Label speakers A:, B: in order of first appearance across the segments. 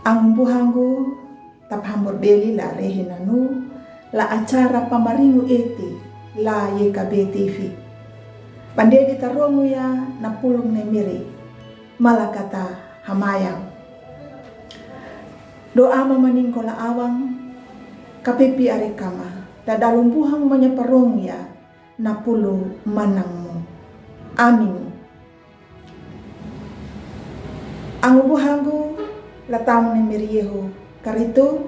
A: Ang buhanggu taphambor beli la rehinanu la acara pamaringu eti la YKB TV. Pandedi tarongu ya napulung nemiri malakata hamayang. Doa mamaningko la awang kapipi arikama dadalung buhang manyaparong ya napulu manangmu. Amin. Ang buhanggu latam ni Miriyeho karito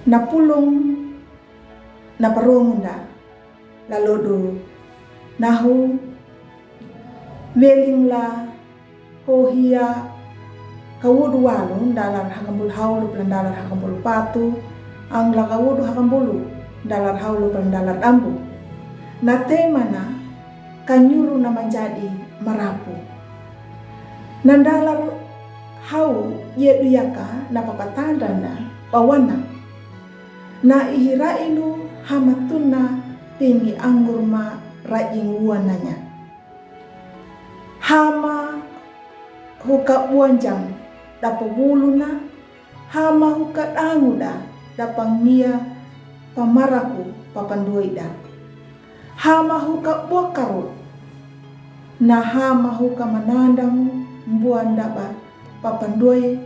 A: napulong naparongunda lalodo nahu weling la hohia kawudu walun dalar hakambul haulu dalar hakambul patu ang la kawudu hakambulu dalar haulu dalar ambu na temana kanyuru na menjadi marapu nandalar hau yedu yaka na papatanda na pawana na ihirailu hamatuna tini anggurma rajing wananya hama huka buanjang dapa buluna hama huka danguda dapa ngia pamaraku papanduida hama huka buakaru na hama huka manandamu mbuandaba papandoy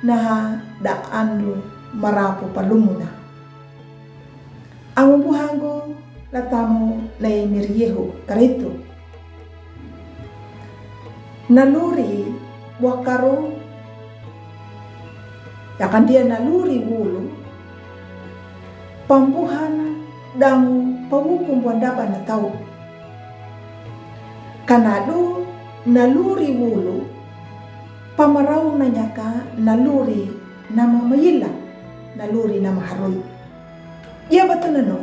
A: na daandu marapu palumuna. Ang buhanggo latamu na Miriyeho karito. Naluri wakaro yakan dia naluri wulu pambuhana dangu pawupung buandaba na tau. Kanado naluri wulu pamarau na nyaka naluri nama mayila naluri nama haroy. Ia batunano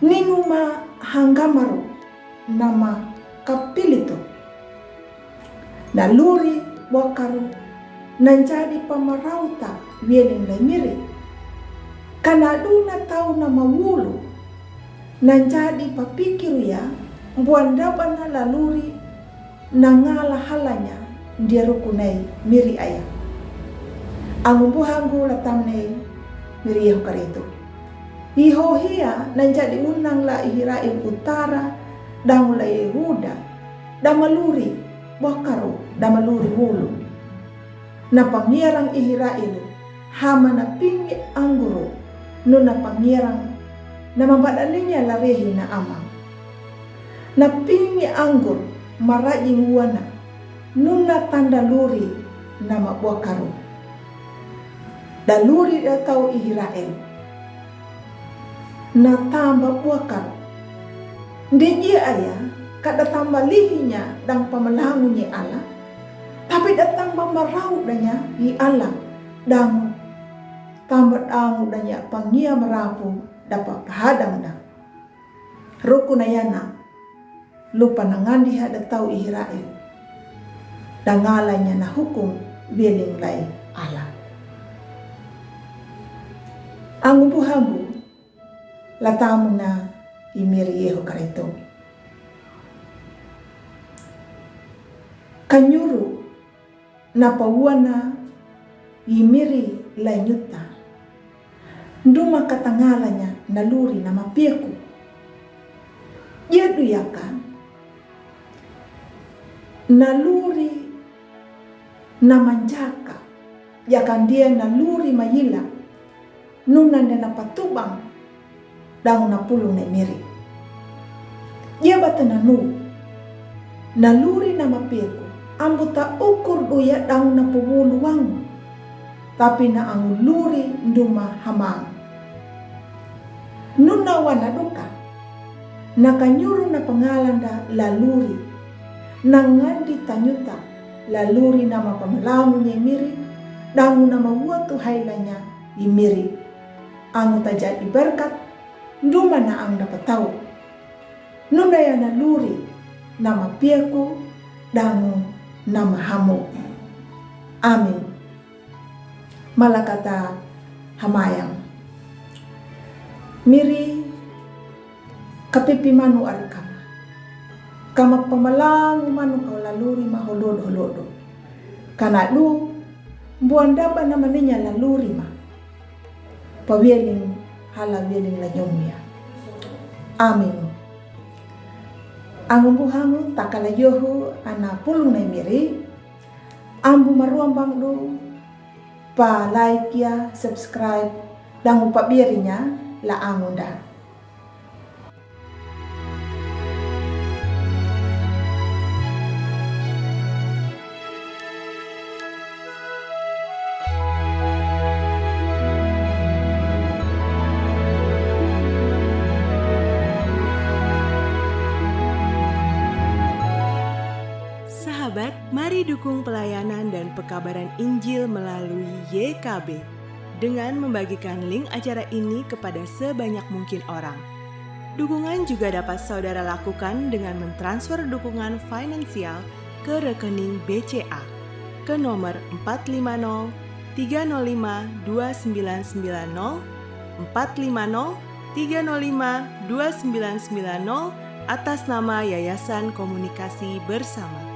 A: ninguma hanggamaru nama kapilito naluri wakaru nanjadi pamarau ta wieling lemiri kanadu na tau nama wulu nanjadi papikiru ya buandaba na laluri nangala halanya dia rukunai miri ayah. Ang buhanggu latamne Miriyeho karito. Iho hia nanjadi unang la ihirain utara damula Yehuda damaluri wakaru damaluri hulu. Na pangirang ihirain hama na pingi angguru no na pangirang na mabadalinya larehi na amang. Na pingi anggur marajing wana nuna tanda luri nama wakaru daluri datau Israel na tamba wakaru dia ayah kada tambah lihinya dan pamalangunya Allah tapi datang marau danya i Allah dan tambah angu danya pangia merapu dapat pahadang dah rukunayana lupa nangandi hada tau Israel dangalanya na hukum beling lai Allah. Ang buhagu latamu na Miriyeho karito. Kanyuru na pawana imiri lai nyuta. Nduma katangalanya naluri na mapieku. Yedu yakan naluri na manjaka yakan dia naluri mayila nunan na patubang daun na pulong na miri dia batananu naluri na mapeku ambuta ukur duya daun na pubuluwang tapi na ang luri nduma hamang nunawan na duka nakanyuro na pangalanda laluri nangandi tanyuta laluri nama pamalamu niya miri dangu nama watu hailanya imiri ang tajadi berkat nduma na ang dapat tahu nunaya na luri nama piaku dangu nama hamu. Amin. Malakata hamayang miri kapipi manu arkama kama pamalang manu kau laluri maholodo holodo kana lu buanda ba namanya laluri ma. Pawieling hala wieling la nyomya. Amin. Ang buhangu takala yohu ana pulung na miri. Ambu maruang bangdu pa like ya, subscribe dan upa biarinya la angunda.
B: Sahabat, mari dukung pelayanan dan pekabaran Injil melalui YKB dengan membagikan link acara ini kepada sebanyak mungkin orang. Dukungan juga dapat saudara lakukan dengan mentransfer dukungan finansial ke rekening BCA ke nomor 450 305 2990 450 305 2990 atas nama Yayasan Komunikasi Bersama.